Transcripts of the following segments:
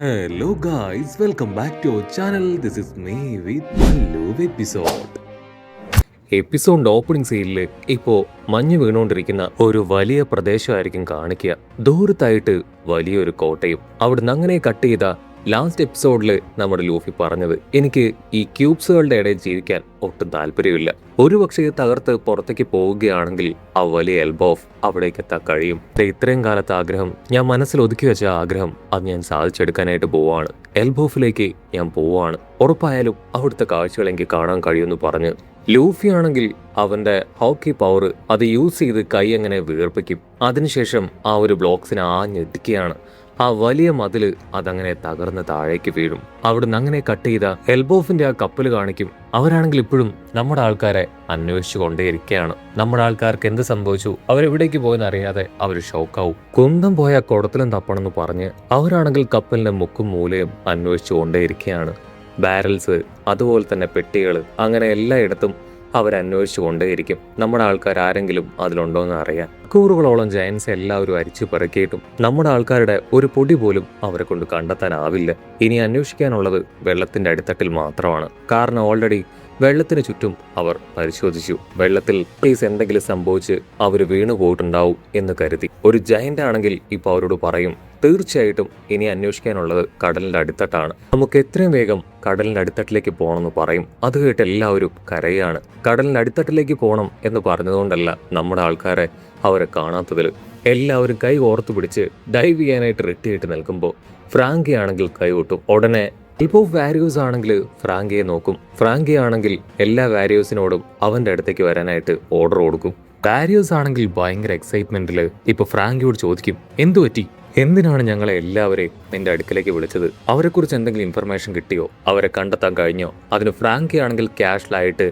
Hello guys, welcome back to our channel. This is me with Mallu episode. എപ്പിസോഡിന്റെ opening സീനിൽ ഇപ്പോൾ മഞ്ഞ് വീണുകൊണ്ടിരിക്കുന്ന ഒരു വലിയ പ്രദേശമായിരിക്കും കാണിക്കുക. ദൂരത്തായിട്ട് വലിയൊരു കോട്ടയും. അവിടുന്ന് അങ്ങനെ കട്ട് ചെയ്ത ലാസ്റ്റ് എപ്പിസോഡിൽ നമ്മുടെ ലൂഫി പറഞ്ഞത്, എനിക്ക് ഈ ക്യൂബ്സുകളുടെ ഇടയിൽ ജീവിക്കാൻ ഒട്ടും താല്പര്യമില്ല. ഒരുപക്ഷെ തകർത്ത് പുറത്തേക്ക് പോവുകയാണെങ്കിൽ ആ വലിയ എൽബോഫ് അവിടേക്ക് എത്താൻ കഴിയും. ഇത്രയും കാലത്തെ ആഗ്രഹം, ഞാൻ മനസ്സിൽ ഒതുക്കി വെച്ച ആഗ്രഹം, അത് ഞാൻ സാധിച്ചെടുക്കാനായിട്ട് പോവാണ്. എൽബോഫിലേക്ക് ഞാൻ പോവാണ്. ഉറപ്പായാലും അവിടുത്തെ കാഴ്ചകൾ എനിക്ക് കാണാൻ കഴിയുമെന്ന് പറഞ്ഞ് ലൂഫി ആണെങ്കിൽ അവന്റെ ഹോക്കി പവർ അത് യൂസ് ചെയ്ത് കൈ അങ്ങനെ വീർപ്പിക്കും. അതിനുശേഷം ആ ഒരു ബ്ലോക്സിനെ ആഞ്ഞെടുക്കുകയാണ്. ആ വലിയ മതില് അതങ്ങനെ തകർന്ന് താഴേക്ക് വീഴും. അവിടുന്ന് അങ്ങനെ കട്ട് ചെയ്ത എൽബോഫിന്റെ ആ കപ്പൽ കാണിക്കും. അവരാണെങ്കിൽ ഇപ്പോഴും നമ്മുടെ ആൾക്കാരെ അന്വേഷിച്ചു കൊണ്ടേയിരിക്കുകയാണ്. നമ്മുടെ ആൾക്കാർക്ക് എന്ത് സംഭവിച്ചു, അവരെവിടേക്ക് പോയെന്ന് അറിയാതെ അവർ ഷോക്കാവും. കുന്തം പോയ കുടത്തിലും തപ്പണമെന്ന് പറഞ്ഞ് അവരാണെങ്കിൽ കപ്പലിന്റെ മുക്കും മൂലയും അന്വേഷിച്ചു കൊണ്ടേയിരിക്കുകയാണ്. ബാരൽസ്, അതുപോലെ തന്നെ പെട്ടികൾ, അങ്ങനെ എല്ലായിടത്തും അവരന്വേഷിച്ചു കൊണ്ടേയിരിക്കും. നമ്മുടെ ആൾക്കാർ ആരെങ്കിലും അതിലുണ്ടോയെന്ന് അറിയാൻ. കൂറുകളോളം ജയൻസ് എല്ലാവരും അരിച്ചു പെറുക്കിയിട്ടും നമ്മുടെ ആൾക്കാരുടെ ഒരു പൊടി പോലും അവരെ കൊണ്ട് കണ്ടെത്താനാവില്ല. ഇനി അന്വേഷിക്കാനുള്ളത് വെള്ളത്തിന്റെ അടിത്തട്ടിൽ മാത്രമാണ്. കാരണം ഓൾറെഡി വെള്ളത്തിന് ചുറ്റും അവർ പരിശോധിച്ചു. വെള്ളത്തിൽ പ്ലീസ് എന്തെങ്കിലും സംഭവിച്ച് അവർ വീണു പോയിട്ടുണ്ടാവും എന്ന് കരുതി. ഒരു ജയന്റ് ആണെങ്കിൽ ഇപ്പൊ അവരോട് പറയും, തീർച്ചയായിട്ടും ഇനി അന്വേഷിക്കാനുള്ളത് കടലിന്റെ അടിത്തട്ടാണ്. നമുക്ക് എത്രയും വേഗം കടലിന്റെ അടിത്തട്ടിലേക്ക് പോകണമെന്ന് പറയും. അത് കേട്ട് എല്ലാവരും കരയാണ്. കടലിന്റെ അടിത്തട്ടിലേക്ക് പോകണം എന്ന് പറഞ്ഞതുകൊണ്ടല്ല നമ്മുടെ ആൾക്കാരെ അവരെ കാണാത്തതിൽ. എല്ലാവരും കൈ ഓർത്തു പിടിച്ച് ഡൈവ് ചെയ്യാനായിട്ട് റെഡിയായിട്ട് നിൽക്കുമ്പോൾ ഫ്രാങ്കി ആണെങ്കിൽ കൈ കൊട്ടും. ഉടനെ ഇപ്പോൾ വാരിയോസ് ആണെങ്കിൽ ഫ്രാങ്കിയെ നോക്കും. ഫ്രാങ്കി ആണെങ്കിൽ എല്ലാ വാരിയോസിനോടും അവന്റെ അടുത്തേക്ക് വരാനായിട്ട് ഓർഡർ കൊടുക്കും. വാരിയോസ് ആണെങ്കിൽ ഭയങ്കര എക്സൈറ്റ്മെന്റിൽ ഇപ്പൊ ഫ്രാങ്കിയോട് ചോദിക്കും, എന്തു പറ്റി, എന്തിനാണ് ഞങ്ങളെ എല്ലാവരെയും നിന്റെ അടുക്കലേക്ക് വിളിച്ചത്? അവരെക്കുറിച്ച് എന്തെങ്കിലും ഇൻഫർമേഷൻ കിട്ടിയോ? അവരെ കണ്ടെത്താൻ കഴിഞ്ഞോ? അതിന് ഫ്രാങ്കി ആണെങ്കിൽ ക്യാഷ്വലായിട്ട്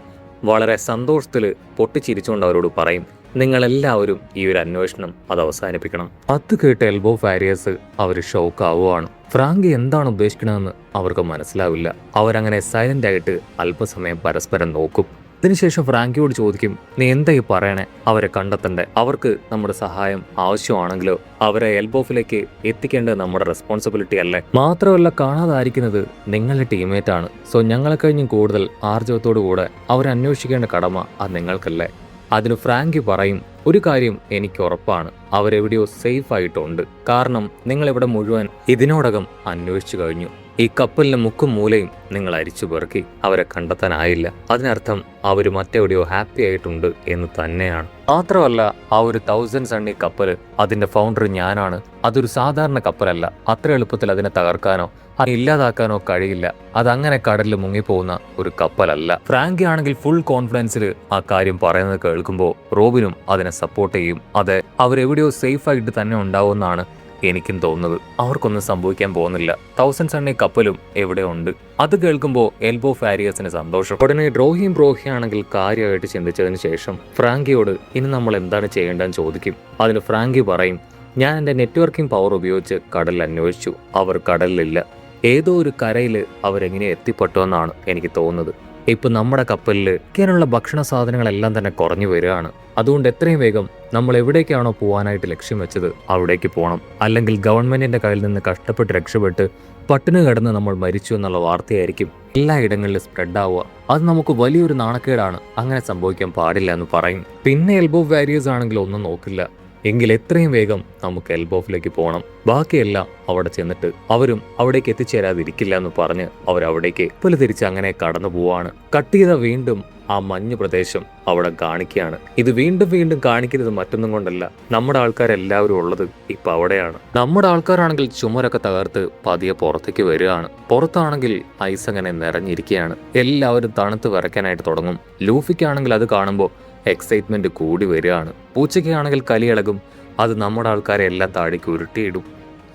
വളരെ സന്തോഷത്തിൽ പൊട്ടിച്ചിരിച്ചുകൊണ്ട് അവരോട് പറയും, നിങ്ങളെല്ലാവരും ഈ ഒരു അന്വേഷണം അത് അവസാനിപ്പിക്കണം. അത് കേട്ട് എൽബോ വാരിയേഴ്സ് അവർ ഷോക്ക് ആവുകയാണ്. ഫ്രാങ്കി എന്താണ് ഉദ്ദേശിക്കണമെന്ന് അവർക്ക് മനസ്സിലാവില്ല. അവരങ്ങനെ സൈലന്റ് ആയിട്ട് അല്പസമയം പരസ്പരം നോക്കും. അതിനുശേഷം ഫ്രാങ്കിയോട് ചോദിക്കും, നീ എന്തായി പറയണേ? അവരെ കണ്ടെത്തണ്ടേ? അവർക്ക് നമ്മുടെ സഹായം ആവശ്യമാണെങ്കിലോ അവരെ എൽബോഫിലേക്ക് എത്തിക്കേണ്ടത് നമ്മുടെ റെസ്പോൺസിബിലിറ്റി അല്ലേ? മാത്രമല്ല, കാണാതായിരിക്കുന്നത് നിങ്ങളുടെ ടീമേറ്റ് ആണ്. സോ ഞങ്ങളെ കഴിഞ്ഞും കൂടുതൽ ആർജവത്തോടു കൂടെ അവരെ അന്വേഷിക്കേണ്ട കടമ അത് നിങ്ങൾക്കല്ലേ? അതിന് ഫ്രാങ്കി പറയും, ഒരു കാര്യം എനിക്ക് ഉറപ്പാണ്, അവരെവിടെയോ സേഫ് ആയിട്ടുണ്ട്. കാരണം നിങ്ങളിവിടെ മുഴുവൻ ഇതിനോടകം അന്വേഷിച്ചു കഴിഞ്ഞു. ഈ കപ്പലിന്റെ മുക്കും മൂലയും നിങ്ങൾ അരിച്ചു പെറുക്കി. അവരെ കണ്ടെത്താനായില്ല. അതിനർത്ഥം അവർ മറ്റെവിടെയോ ഹാപ്പി ആയിട്ടുണ്ട് എന്ന് തന്നെയാണ്. മാത്രമല്ല, ആ ഒരു 1000 സണ്ണി കപ്പൽ, അതിന്റെ ഫൗണ്ടർ ഞാനാണ്. അതൊരു സാധാരണ കപ്പലല്ല. അത്ര എളുപ്പത്തിൽ അതിനെ തകർക്കാനോ അത് ഇല്ലാതാക്കാനോ കഴിയില്ല. അതങ്ങനെ കടലിൽ മുങ്ങിപ്പോകുന്ന ഒരു കപ്പലല്ല. ഫ്രാങ്കി ആണെങ്കിൽ ഫുൾ കോൺഫിഡൻസിൽ ആ കാര്യം പറയുന്നത് കേൾക്കുമ്പോൾ റോബിനും അതിനെ സപ്പോർട്ട് ചെയ്യും. അതെ, അവരെവിടെയോ സേഫ് ആയിട്ട് തന്നെ ഉണ്ടാവുമെന്നാണ് എനിക്കും തോന്നുന്നത്. അവർക്കൊന്നും സംഭവിക്കാൻ പോകുന്നില്ല. 1000 സണ്ണി കപ്പലും എവിടെ ഉണ്ട്. അത് കേൾക്കുമ്പോൾ എൽബോ വാരിയേഴ്സിന് സന്തോഷം. ഉടനെ ബ്രോഹിയാണെങ്കിൽ കാര്യമായിട്ട് ചിന്തിച്ചതിന് ശേഷം ഫ്രാങ്കിയോട് ഇനി നമ്മൾ എന്താണ് ചെയ്യേണ്ടതെന്ന് ചോദിക്കും. അതിന് ഫ്രാങ്കി പറയും, ഞാൻ എൻ്റെ നെറ്റ്വർക്കിംഗ് പവർ ഉപയോഗിച്ച് കടലിൽ അന്വേഷിച്ചു. അവർ കടലിലില്ല. ഏതോ ഒരു കരയിൽ അവരെങ്ങനെ എത്തിപ്പെട്ടു എന്നാണ് എനിക്ക് തോന്നുന്നത്. ഇപ്പൊ നമ്മുടെ കപ്പലിൽ ഒക്കെയുള്ള ഭക്ഷണ സാധനങ്ങളെല്ലാം തന്നെ കുറഞ്ഞു വരികയാണ്. അതുകൊണ്ട് എത്രയും വേഗം നമ്മൾ എവിടേക്കാണോ പോകാനായിട്ട് ലക്ഷ്യം വെച്ചത് അവിടേക്ക് പോകണം. അല്ലെങ്കിൽ ഗവൺമെന്റിന്റെ കയ്യിൽ നിന്ന് കഷ്ടപ്പെട്ട് രക്ഷപ്പെട്ട് പട്ടിണി കിടന്ന് നമ്മൾ മരിച്ചു എന്നുള്ള വാർത്തയായിരിക്കും എല്ലായിടങ്ങളിലും സ്പ്രെഡ് ആവുക. അത് നമുക്ക് വലിയൊരു നാണക്കേടാണ്. അങ്ങനെ സംഭവിക്കാൻ പാടില്ല എന്ന് പറയും. പിന്നെ എൽബോ വാരിയേഴ്സ് ആണെങ്കിൽ ഒന്നും നോക്കില്ല, എങ്കിൽ എത്രയും വേഗം നമുക്ക് എൽബോഫിലേക്ക് പോകണം. ബാക്കിയെല്ലാം അവിടെ ചെന്നിട്ട് അവരും അവിടേക്ക് എത്തിച്ചേരാതിരിക്കില്ല എന്ന് പറഞ്ഞ് അവരവിടേക്ക് തിരിച്ച് അങ്ങനെ കടന്നു പോവാണ്. കട്ട് ചെയ്ത വീണ്ടും ആ മഞ്ഞ് പ്രദേശം അവിടെ കാണിക്കുകയാണ്. ഇത് വീണ്ടും വീണ്ടും കാണിക്കുന്നത് മറ്റൊന്നും കൊണ്ടല്ല, നമ്മുടെ ആൾക്കാരെല്ലാവരും ഉള്ളത് ഇപ്പൊ അവിടെയാണ്. നമ്മുടെ ആൾക്കാരാണെങ്കിൽ ചുമരൊക്കെ തകർത്ത് പതിയെ പുറത്തേക്ക് വരികയാണ്. പുറത്താണെങ്കിൽ ഐസ് അങ്ങനെ നിറഞ്ഞിരിക്കുകയാണ്. എല്ലാവരും തണുത്ത് വിറയ്ക്കാനായിട്ട് തുടങ്ങും. ലൂഫിക്കാണെങ്കിൽ അത് കാണുമ്പോൾ എക്സൈറ്റ്മെന്റ് കൂടി വരികയാണ്. പൂച്ചയ്ക്കാണെങ്കിൽ കലിയിളകും. അത് നമ്മുടെ ആൾക്കാരെ എല്ലാം താഴേക്ക് ഉരുട്ടിയിടും.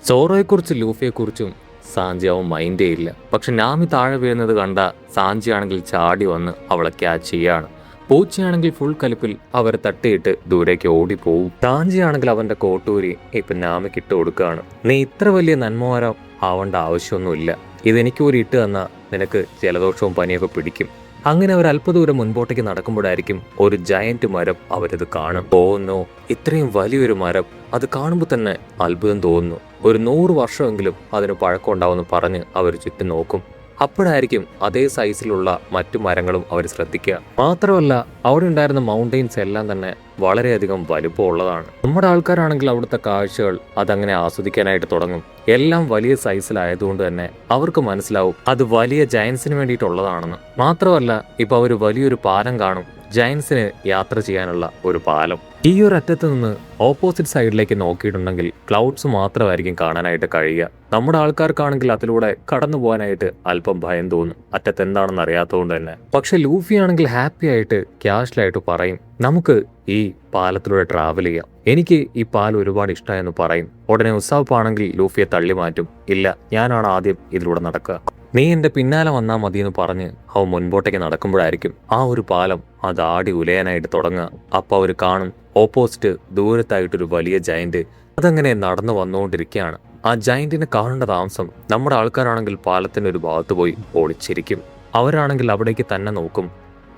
സോറോയെക്കുറിച്ചും ലൂഫിയെക്കുറിച്ചും സാഞ്ചി അവൻ മൈൻഡേ ഇല്ല. പക്ഷെ നാമി താഴെ വീഴുന്നത് കണ്ട സാഞ്ചി ആണെങ്കിൽ ചാടി വന്ന് അവളെ ക്യാച്ച് ചെയ്യാണ്. പൂച്ചയാണെങ്കിൽ ഫുൾ കലിപ്പിൽ അവരെ തട്ടിയിട്ട് ദൂരേക്ക് ഓടിപ്പോവും. സാഞ്ചി ആണെങ്കിൽ അവന്റെ കോട്ടൂരി ഇപ്പൊ നാമിക്ക് ഇട്ട് കൊടുക്കുകയാണ്. നീ ഇത്ര വലിയ നന്മവരം ആവേണ്ട ആവശ്യമൊന്നുമില്ല. ഇതെനിക്ക് ഒരു ഇട്ട് തന്നാ നിനക്ക് ജലദോഷവും പനിയൊക്കെ പിടിക്കും. അങ്ങനെ അവർ അല്പദൂരം മുൻപോട്ടേക്ക് നടക്കുമ്പോഴായിരിക്കും ഒരു ജയന്റ് മരം അവരത് കാണും. ഓന്നോ, ഇത്രയും വലിയൊരു മരം അത് കാണുമ്പോൾ തന്നെ അത്ഭുതം തോന്നുന്നു. ഒരു 100 വർഷമെങ്കിലും അതിന് പഴക്കമുണ്ടാവുമെന്ന് പറഞ്ഞ് അവർ ചുറ്റും നോക്കും. അപ്പോഴായിരിക്കും അതേ സൈസിലുള്ള മറ്റു മരങ്ങളും അവർ ശ്രദ്ധിക്കുക. മാത്രമല്ല അവിടെ ഉണ്ടായിരുന്ന മൗണ്ടെയിൻസ് എല്ലാം തന്നെ വളരെയധികം വലുപ്പമുള്ളതാണ്. നമ്മുടെ ആൾക്കാരാണെങ്കിൽ അവിടുത്തെ കാഴ്ചകൾ അതങ്ങനെ ആസ്വദിക്കാനായിട്ട് തുടങ്ങും. എല്ലാം വലിയ സൈസിലായതുകൊണ്ട് തന്നെ അവർക്ക് മനസ്സിലാവും അത് വലിയ ജയൻസിന് വേണ്ടിയിട്ടുള്ളതാണെന്ന്. മാത്രമല്ല ഇപ്പൊ അവർ വലിയൊരു പാലം കാണും, ജയൻസിന് യാത്ര ചെയ്യാനുള്ള ഒരു പാലം. ഈ ഒരു അറ്റത്ത് നിന്ന് ഓപ്പോസിറ്റ് സൈഡിലേക്ക് നോക്കിയിട്ടുണ്ടെങ്കിൽ ക്ലൗഡ്സ് മാത്രമായിരിക്കും കാണാനായിട്ട് കഴിയുക. നമ്മുടെ ആൾക്കാർക്കാണെങ്കിൽ അതിലൂടെ കടന്നു പോകാനായിട്ട് അല്പം ഭയം തോന്നും, അറ്റത്ത് എന്താണെന്ന് അറിയാത്തതുകൊണ്ട് തന്നെ. പക്ഷെ ലൂഫി ആണെങ്കിൽ ഹാപ്പി ആയിട്ട് ക്യാഷ്വലായിട്ട് പറയും, നമുക്ക് ഈ പാലത്തിലൂടെ ട്രാവൽ ചെയ്യാം, എനിക്ക് ഈ പാലം ഒരുപാട് ഇഷ്ടമായെന്ന് പറയും. ഉടനെ ഉസാപ്പ് ആണെങ്കിൽ ലൂഫിയെ തള്ളി മാറ്റും. ഇല്ല, ഞാനാണ് ആദ്യം ഇതിലൂടെ നടക്കുക, നീ എന്റെ പിന്നാലെ വന്നാൽ മതിയെന്ന് പറഞ്ഞ് അവൻ മുൻപോട്ടേക്ക് നടക്കുമ്പോഴായിരിക്കും ആ ഒരു പാലം അത് ആടി ഉലയാനായിട്ട് തുടങ്ങുക. അപ്പൊ അവർ കാണും ഓപ്പോസിറ്റ് ദൂരത്തായിട്ടൊരു വലിയ ജയന്റ് അതങ്ങനെ നടന്നു വന്നുകൊണ്ടിരിക്കുകയാണ്. ആ ജയന്റിനെ കാണേണ്ട താമസം നമ്മുടെ ആൾക്കാരാണെങ്കിൽ പാലത്തിന്റെ ഒരു ഭാഗത്ത് പോയി ഒളിച്ചിരിക്കും. അവരാണെങ്കിൽ അവിടേക്ക് തന്നെ നോക്കും.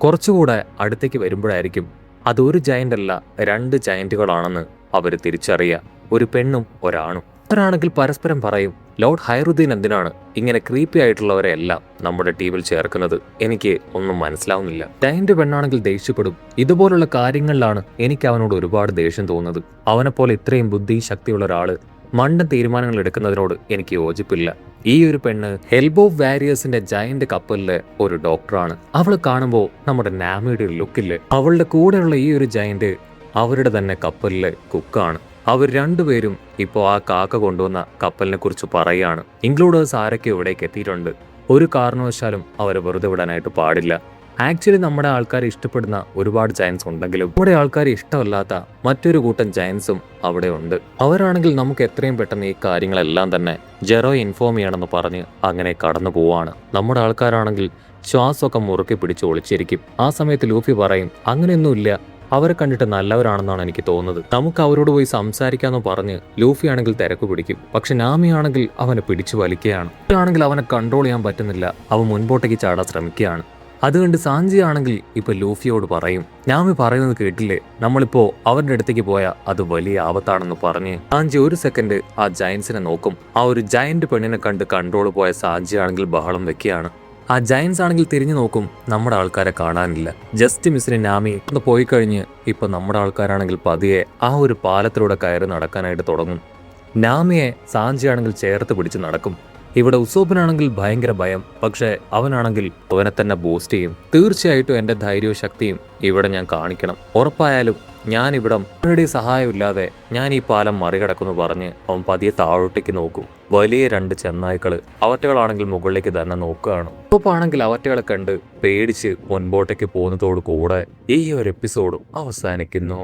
കുറച്ചുകൂടെ അടുത്തേക്ക് വരുമ്പോഴായിരിക്കും അതൊരു ജയന്റ് അല്ല, 2 ജയന്റുകളാണെന്ന് അവർ തിരിച്ചറിയുക. ഒരു പെണ്ണും ഒരാണും. അവരാണെങ്കിൽ പരസ്പരം പറയും, ലോർഡ് ഹൈറുദ്ദീൻ എന്തിനാണ് ഇങ്ങനെ ക്രീപ്പി ആയിട്ടുള്ളവരെ എല്ലാം നമ്മുടെ ടീമിൽ ചേർക്കുന്നത്? എനിക്ക് ഒന്നും മനസ്സിലാവുന്നില്ല. ജയന്റ് പെണ്ണാണെങ്കിൽ ദേഷ്യപ്പെടും. ഇതുപോലുള്ള കാര്യങ്ങളിലാണ് എനിക്ക് അവനോട് ഒരുപാട് ദേഷ്യം തോന്നുന്നത്. അവനെപ്പോലെ ഇത്രയും ബുദ്ധി ശക്തിയുള്ള ഒരാള് മണ്ടൻ തീരുമാനങ്ങൾ എടുക്കുന്നതിനോട് എനിക്ക് യോജിപ്പില്ല. ഈ ഒരു പെണ്ണ് എൽബോ വാരിയേഴ്സിന്റെ ജയന്റ് കപ്പലിലെ ഒരു ഡോക്ടറാണ്. അവള് കാണുമ്പോൾ നമ്മുടെ നാമിയുടെ ഒരു ലുക്കില്ലേ, അവളുടെ കൂടെയുള്ള ഈ ഒരു ജയന്റ് അവരുടെ തന്നെ കപ്പലിലെ കുക്കാണ്. അവർ രണ്ടുപേരും ഇപ്പോൾ ആ കാക്ക കൊണ്ടുവന്ന കപ്പലിനെ കുറിച്ച് പറയുകയാണ്. ഇൻക്ലൂഡേഴ്സ് ആരൊക്കെ ഇവിടേക്ക് എത്തിയിട്ടുണ്ട്, ഒരു കാരണവശാലും അവരെ വെറുതെ വിടാനായിട്ട് പാടില്ല. ആക്ച്വലി നമ്മുടെ ആൾക്കാരെ ഇഷ്ടപ്പെടുന്ന ഒരുപാട് ജയൻസ് ഉണ്ടെങ്കിലും നമ്മുടെ ആൾക്കാരെ ഇഷ്ടമല്ലാത്ത മറ്റൊരു കൂട്ടം ജയൻസും അവിടെ ഉണ്ട്. അവരാണെങ്കിൽ നമുക്ക് എത്രയും പെട്ടെന്ന് ഈ കാര്യങ്ങളെല്ലാം തന്നെ ജെറോയെ ഇൻഫോം ചെയ്യണമെന്ന് പറഞ്ഞ് അങ്ങനെ കടന്നു പോവാണ്. നമ്മുടെ ആൾക്കാരാണെങ്കിൽ ശ്വാസമൊക്കെ മുറുക്കി പിടിച്ച് ഒളിച്ചിരിക്കും. ആ സമയത്ത് ലൂഫി പറയും, അങ്ങനെയൊന്നുമില്ല, അവരെ കണ്ടിട്ട് നല്ലവരാണെന്നാണ് എനിക്ക് തോന്നുന്നത്, നമുക്ക് അവരോട് പോയി സംസാരിക്കാമെന്ന് പറഞ്ഞ് ലൂഫി ആണെങ്കിൽ തിരക്ക് പിടിക്കും. പക്ഷെ നാമി ആണെങ്കിൽ അവനെ പിടിച്ചു വലിക്കുകയാണ്. ആണെങ്കിൽ അവനെ കൺട്രോൾ ചെയ്യാൻ പറ്റുന്നില്ല, അവൻ മുൻപോട്ടേക്ക് ചാടാൻ ശ്രമിക്കുകയാണ്. അതുകൊണ്ട് സാഞ്ചി ആണെങ്കിൽ ഇപ്പൊ ലൂഫിയോട് പറയും, നാമി പറയുന്നത് കേട്ടില്ലേ, നമ്മളിപ്പോ അവരുടെ അടുത്തേക്ക് പോയാൽ അത് വലിയ ആപത്താണെന്ന് പറഞ്ഞ് സാഞ്ചി ഒരു സെക്കൻഡ് ആ ജയൻസിനെ നോക്കും. ആ ഒരു ജയന്റ് പെണ്ണിനെ കണ്ട് കൺട്രോൾ പോയ സാഞ്ചി ആണെങ്കിൽ ബഹളം വെക്കുകയാണ്. ആ ജയൻസ് ആണെങ്കിൽ തിരിഞ്ഞു നോക്കും, നമ്മുടെ ആൾക്കാരെ കാണാനില്ല. ജസ്റ്റ് മിസ്സിന് നാമി ഒന്ന് പോയി കഴിഞ്ഞ് ഇപ്പൊ നമ്മുടെ ആൾക്കാരാണെങ്കിൽ പതിയെ ആ ഒരു പാലത്തിലൂടെ കയറി നടക്കാനായിട്ട് തുടങ്ങും. നാമിയെ സാഞ്ചി ആണെങ്കിൽ ചേർത്ത് പിടിച്ച് നടക്കും. ഇവിടെ ഉസോപ്പിനാണെങ്കിൽ ഭയങ്കര ഭയം, പക്ഷെ അവനാണെങ്കിൽ അവനെ തന്നെ ബൂസ്റ്റ് ചെയ്യും. തീർച്ചയായിട്ടും എൻ്റെ ധൈര്യവും ശക്തിയും ഇവിടെ ഞാൻ കാണിക്കണം, ഉറപ്പായാലും ഞാനിവിടം അവരുടെ സഹായമില്ലാതെ ഞാൻ ഈ പാലം മറികടക്കുന്നു പറഞ്ഞ് അവൻ പതിയെ താഴോട്ടേക്ക് നോക്കും. വലിയ 2 ചെന്നായ്ക്കള് അവറ്റകളാണെങ്കിൽ മുകളിലേക്ക് തന്നെ നോക്കുകയാണ്. ഉപ്പാണെങ്കിൽ അവറ്റകളെ കണ്ട് പേടിച്ച് മുൻപോട്ടേക്ക് പോകുന്നതോടു കൂടെ ഈ ഒരു എപ്പിസോഡും അവസാനിക്കുന്നു.